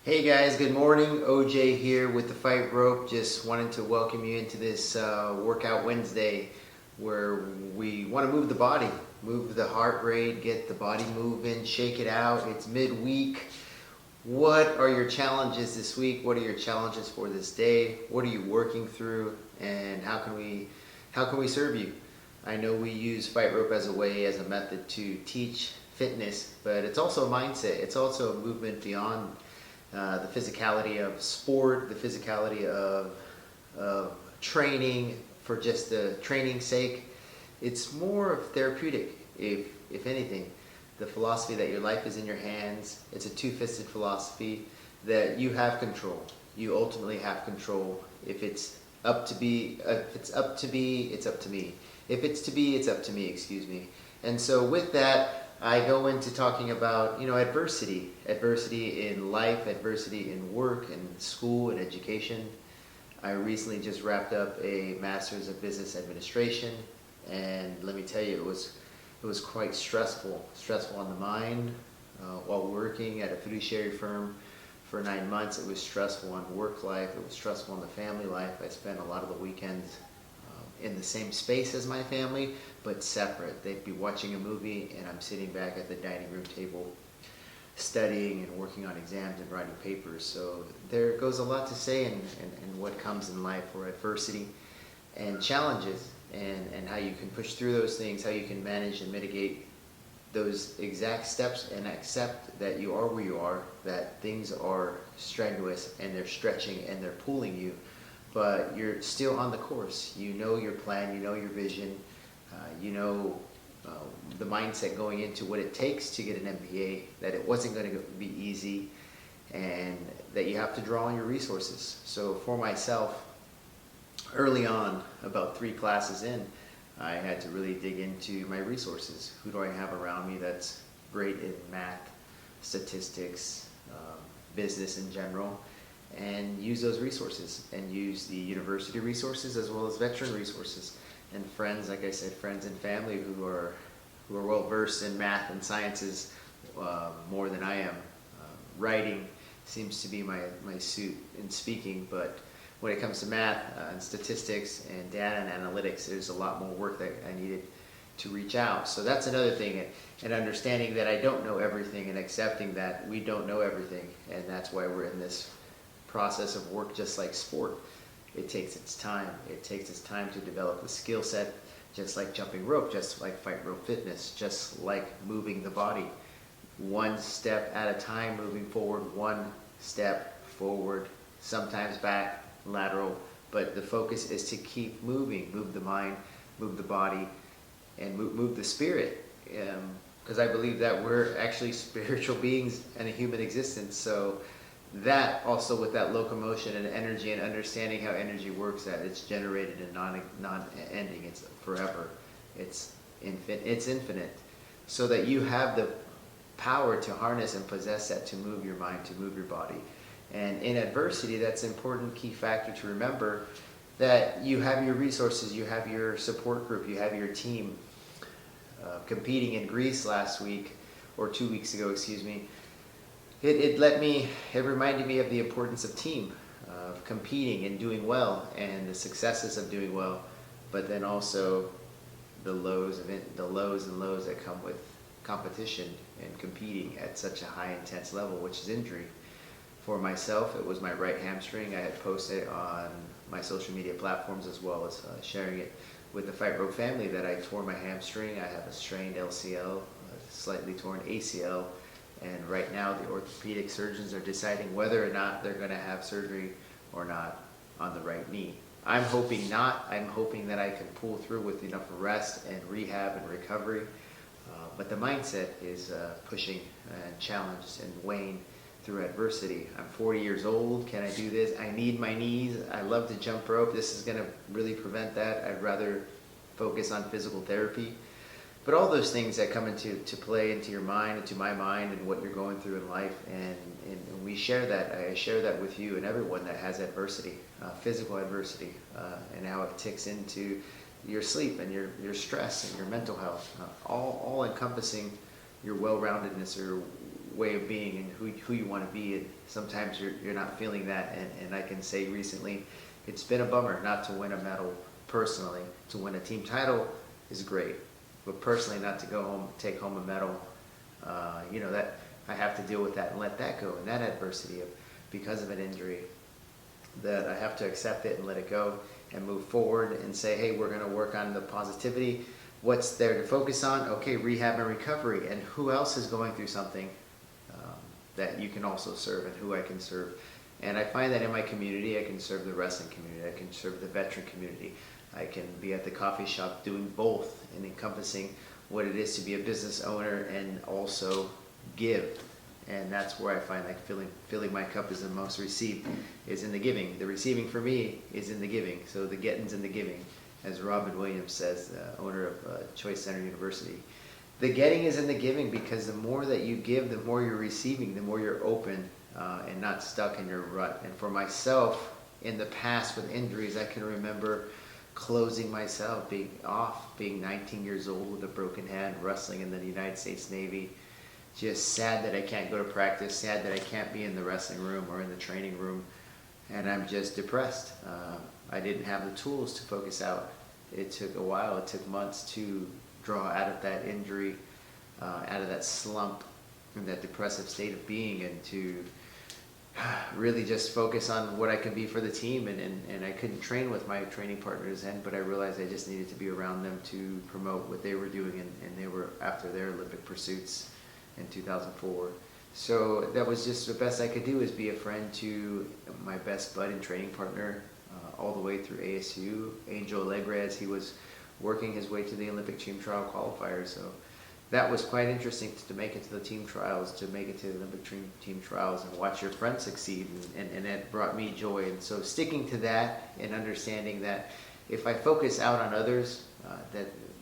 Hey guys, good morning. OJ here with the Fight Rope. Just wanted to welcome you into this Workout Wednesday where we want to move the body, move the heart rate, get the body moving, shake it out. It's midweek. What are your challenges this week? What are your challenges for this day? What are you working through, and how can we serve you? I know we use Fight Rope as a way, as a method to teach fitness, but it's also a mindset. It's also a movement beyond the physicality of sport, the physicality of training for just the training's sake. It's more of therapeutic, if anything. The philosophy that your life is in your hands. It's a two-fisted philosophy that you have control. You ultimately have control. If it's up to be, it's up to be, it's up to me. If it's to be, it's up to me. Excuse me. And so with that, I go into talking about, adversity in life, adversity in work and school and education. I recently just wrapped up a Master's of Business Administration, and let me tell you, it was quite stressful on the mind. While working at a fiduciary firm for 9 months, it was stressful on work life, it was stressful on the family life. I spent a lot of the weekends in the same space as my family, but separate. They'd be watching a movie and I'm sitting back at the dining room table studying and working on exams and writing papers. So there goes a lot to say in what comes in life for adversity and challenges, and how you can push through those things, how you can manage and mitigate those exact steps and accept that you are where you are, that things are strenuous and they're stretching and they're pulling you, but you're still on the course. You know your plan, you know your vision, the mindset going into what it takes to get an MBA, that it wasn't going to be easy, and that you have to draw on your resources. So for myself, early on, about 3 classes in, I had to really dig into my resources. Who do I have around me that's great in math, statistics, business in general, and use those resources, and use the university resources as well as veteran resources, and friends, like I said, friends and family who are well versed in math and sciences more than I am. Writing seems to be my suit in speaking, but when it comes to math and statistics and data and analytics, there's a lot more work that I needed to reach out. So that's another thing, and understanding that I don't know everything and accepting that we don't know everything, and that's why we're in this process of work. Just like sport, it takes its time. It takes its time to develop the skill set, just like jumping rope, just like Fight Rope Fitness, just like moving the body. One step at a time, moving forward, one step forward, sometimes back, lateral, but the focus is to keep moving, move the mind, move the body, and move the spirit, because I believe that we're actually spiritual beings in a human existence. So that also, with that locomotion and energy and understanding how energy works, that it's generated and non-ending, it's forever, it's infinite, so that you have the power to harness and possess that, to move your mind, to move your body. And in adversity, that's an important key factor to remember, that you have your resources, you have your support group, you have your team. Competing in Greece last week, or 2 weeks ago, excuse me, it reminded me of the importance of team, of competing and doing well, and the successes of doing well, but then also the lows and lows that come with competition and competing at such a high intense level, which is injury. For myself, it was my right hamstring. I had posted on my social media platforms, as well as sharing it with the Fight Rope family, that I tore my hamstring. I have a strained LCL, a slightly torn ACL, and right now the orthopedic surgeons are deciding whether or not they're going to have surgery or not on the right knee. I'm hoping not. I'm hoping that I can pull through with enough rest and rehab and recovery. But the mindset is pushing and challenged and weighing through adversity. I'm 40 years old. Can I do this? I need my knees. I love to jump rope. This is going to really prevent that. I'd rather focus on physical therapy. But all those things that come into play into your mind, into my mind, and what you're going through in life, and we share that. I share that with you and everyone that has adversity, physical adversity, and how it ticks into your sleep and your stress and your mental health, all encompassing your well-roundedness, or way of being and who you want to be, and sometimes you're not feeling that, and I can say recently it's been a bummer not to win a medal personally. To win a team title is great, but personally not to go home, take home a medal, that I have to deal with that and let that go, and that adversity of because of an injury, that I have to accept it and let it go and move forward and say, hey, we're going to work on the positivity. What's there to focus on? Okay, rehab and recovery. And who else is going through something that you can also serve, and who I can serve. And I find that in my community, I can serve the wrestling community, I can serve the veteran community, I can be at the coffee shop doing both and encompassing what it is to be a business owner and also give. And that's where I find like filling my cup is the most received, is in the giving. The receiving for me is in the giving. So the getting's in the giving, as Robin Williams says, the owner of Choice Center University. The getting is in the giving, because the more that you give, the more you're receiving, the more you're open and not stuck in your rut. And for myself, in the past with injuries, I can remember closing myself, being 19 years old with a broken hand, wrestling in the United States Navy. Just sad that I can't go to practice, sad that I can't be in the wrestling room or in the training room, and I'm just depressed. I didn't have the tools to focus out. It took a while, it took months to draw out of that injury, out of that slump and that depressive state of being, and to really just focus on what I could be for the team. And I couldn't train with my training partners then, but I realized I just needed to be around them to promote what they were doing, and they were after their Olympic pursuits in 2004. So that was just the best I could do, is be a friend to my best bud and training partner all the way through ASU, Angel Alegre, as he was working his way to the Olympic team trial qualifier. So that was quite interesting to make it to the team trials, to make it to the Olympic team trials and watch your friend succeed, and it brought me joy. And so sticking to that and understanding that if I focus out on others,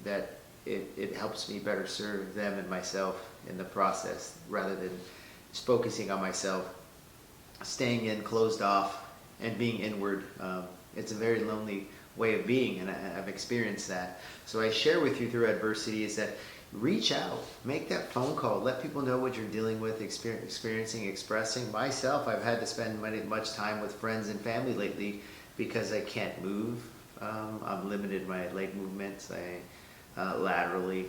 that it helps me better serve them and myself in the process, rather than just focusing on myself, staying in, closed off, and being inward. It's a very lonely way of being, and I've experienced that. So I share with you through adversity is that reach out, make that phone call, let people know what you're dealing with, experiencing, expressing. Myself, I've had to spend much time with friends and family lately because I can't move. I'm limited in my leg movements. Laterally,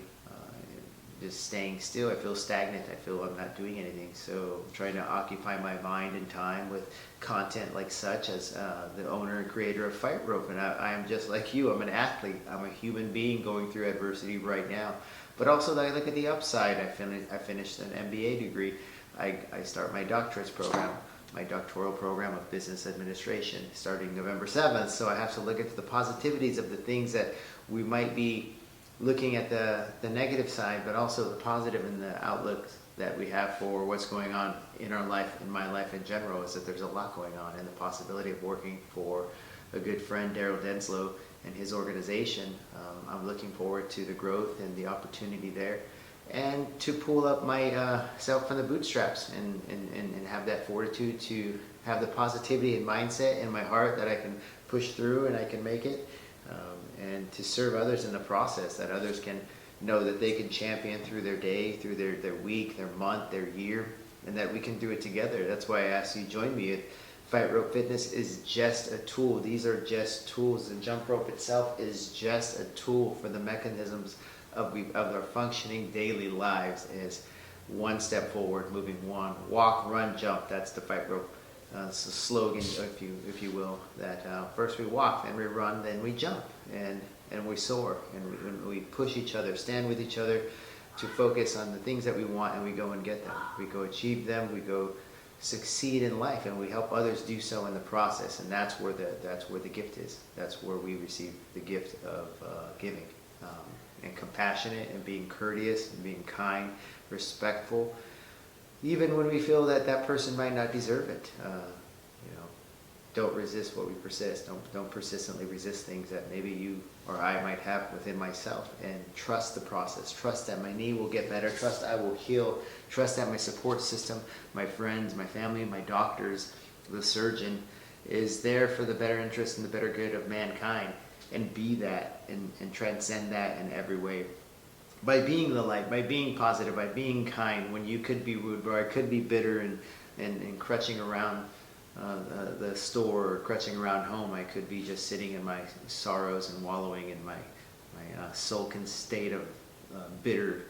just staying still. I feel stagnant. I feel I'm not doing anything. So I'm trying to occupy my mind and time with content like such as the owner and creator of Fight Rope. And I am just like you. I'm an athlete. I'm a human being going through adversity right now. But also I look at the upside. I finished an MBA degree. I start my doctorate program, my doctoral program of business administration, starting November 7th. So I have to look at the positivities of the things that we might be looking at the negative side, but also the positive in the outlook that we have for what's going on in our life, in my life in general, is that there's a lot going on, and the possibility of working for a good friend, Daryl Denslow, and his organization. I'm looking forward to the growth and the opportunity there, and to pull up myself from the bootstraps and have that fortitude to have the positivity and mindset in my heart that I can push through and I can make it. And to serve others in the process, that others can know that they can champion through their day, through their week, their month, their year, and that we can do it together. That's why I asked you to join me. Fight Rope Fitness is just a tool. These are just tools. The jump rope itself is just a tool for the mechanisms of our functioning daily lives. Is one step forward, moving one, walk, run, jump. That's the Fight Rope it's a slogan, if you will, that first we walk, then we run, then we jump, and we soar, and we push each other, stand with each other to focus on the things that we want, and we go and get them. We go achieve them, we go succeed in life, and we help others do so in the process, and that's where the gift is. That's where we receive the gift of giving, and compassionate, and being courteous, and being kind, respectful, even when we feel that person might not deserve it. Don't resist what we persist. Don't persistently resist things that maybe you or I might have within myself, and trust the process. Trust that my knee will get better. Trust I will heal. Trust that my support system, my friends, my family, my doctors, the surgeon is there for the better interest and the better good of mankind, and be that and transcend that in every way. by being the light, by being positive, by being kind, when you could be rude, or I could be bitter and crutching around the store or crutching around home, I could be just sitting in my sorrows and wallowing in my sulken state of bitter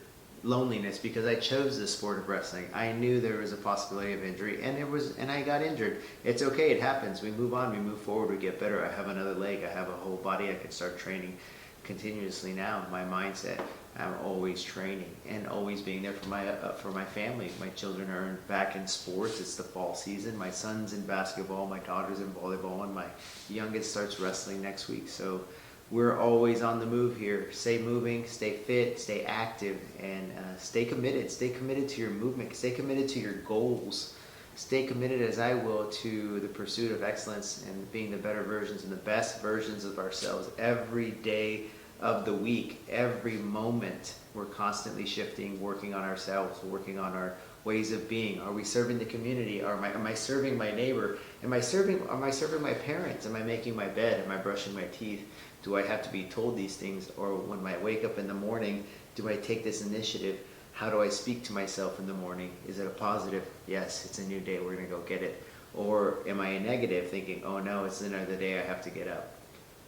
loneliness because I chose the sport of wrestling. I knew there was a possibility of injury, and I got injured. It's okay, it happens. We move on, we move forward, we get better. I have another leg, I have a whole body. I can start training continuously now. My mindset, I'm always training and always being there for my family. My children are back in sports. It's the fall season. My son's in basketball, my daughter's in volleyball, and my youngest starts wrestling next week. So we're always on the move here. Stay moving, stay fit, stay active, and stay committed. Stay committed to your movement. Stay committed to your goals. Stay committed, as I will, to the pursuit of excellence and being the better versions and the best versions of ourselves every day of the week. Every moment, we're constantly shifting, working on ourselves, working on our ways of being. Are we serving the community? Am I serving my neighbor? Am I serving my parents? Am I making my bed? Am I brushing my teeth? Do I have to be told these things? Or when I wake up in the morning, do I take this initiative? How do I speak to myself in the morning? Is it a positive? Yes, it's a new day, we're gonna go get it. Or am I a negative, thinking, oh no, it's another day, I have to get up?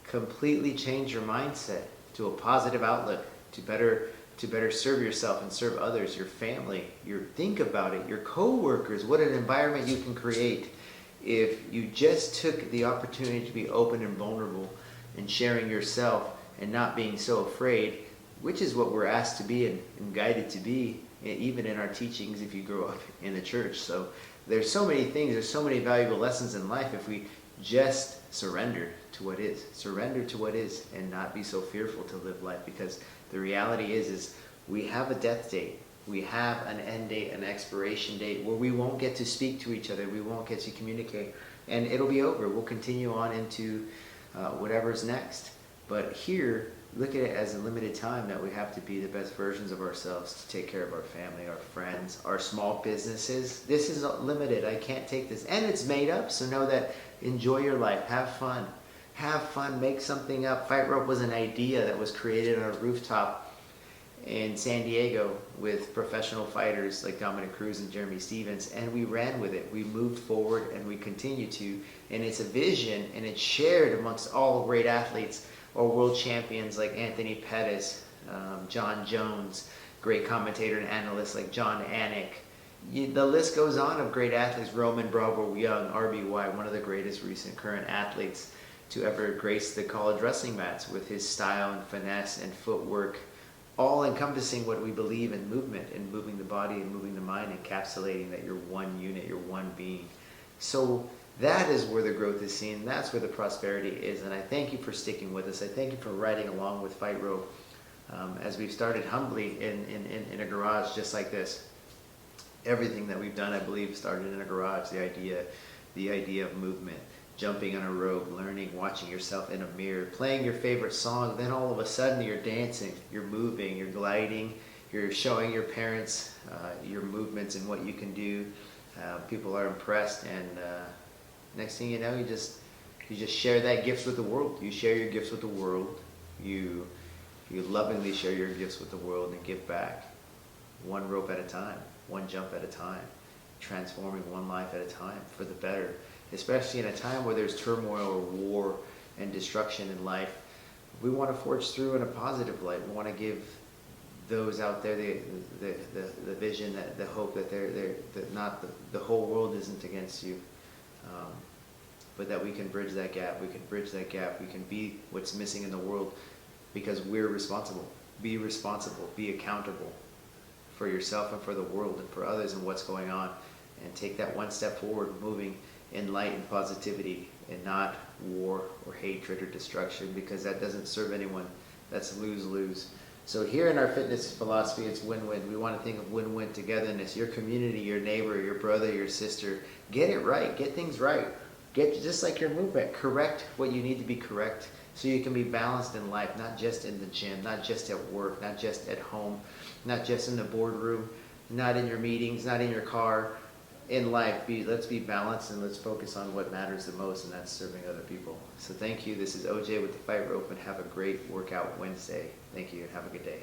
Completely change your mindset to a positive outlook, to better serve yourself and serve others, your family. Think about it, your co-workers, what an environment you can create if you just took the opportunity to be open and vulnerable and sharing yourself and not being so afraid, which is what we're asked to be and guided to be, even in our teachings if you grow up in the church. So there's so many things, there's so many valuable lessons in life if we just surrender to what is, and not be so fearful to live life, because the reality is we have a death date. We have an end date, an expiration date where we won't get to speak to each other, we won't get to communicate, and it'll be over. We'll continue on into whatever's next. But here, look at it as a limited time that we have to be the best versions of ourselves to take care of our family, our friends, our small businesses. This is limited. I can't take this. And it's made up, so know that. Enjoy your life. Have fun. Have fun. Make something up. Fight Rope was an idea that was created on a rooftop in San Diego with professional fighters like Dominic Cruz and Jeremy Stevens, and we ran with it. We moved forward, and we continue to. And it's a vision, and it's shared amongst all great athletes or world champions like Anthony Pettis, John Jones, great commentator and analyst like John Anik. The list goes on of great athletes. Roman Bravo Young, RBY, one of the greatest recent current athletes to ever grace the college wrestling mats with his style and finesse and footwork, all encompassing what we believe in movement and moving the body and moving the mind, encapsulating that you're one unit, you're one being. So that is where the growth is seen. That's where the prosperity is. And I thank you for sticking with us. I thank you for riding along with Fight Rope as we've started humbly in a garage just like this. Everything that we've done, I believe, started in a garage. The idea of movement, jumping on a rope, learning, watching yourself in a mirror, playing your favorite song. Then all of a sudden you're dancing, you're moving, you're gliding, you're showing your parents your movements and what you can do. People are impressed, and next thing you know, you just share that gifts with the world. You share your gifts with the world. You lovingly share your gifts with the world and give back, one rope at a time, one jump at a time, transforming one life at a time for the better. Especially in a time where there's turmoil or war and destruction in life, we want to forge through in a positive light. We want to give those out there the vision, the hope that the whole world isn't against you, but that we can bridge that gap. We can be what's missing in the world, because we're responsible. Be responsible. Be accountable for yourself and for the world and for others and what's going on, and take that one step forward, moving in light and positivity, and not war or hatred or destruction, because that doesn't serve anyone. That's lose-lose. So here in our fitness philosophy, it's win-win. We want to think of win-win togetherness. Your community, your neighbor, your brother, your sister, get it right. Get things right. Get just like your movement. Correct what you need to be correct, so you can be balanced in life, not just in the gym, not just at work, not just at home, not just in the boardroom, not in your meetings, not in your car. In life, let's be balanced, and let's focus on what matters the most, and that's serving other people. So thank you. This is OJ with the Fight Rope, and have a great workout Wednesday. Thank you, and have a good day.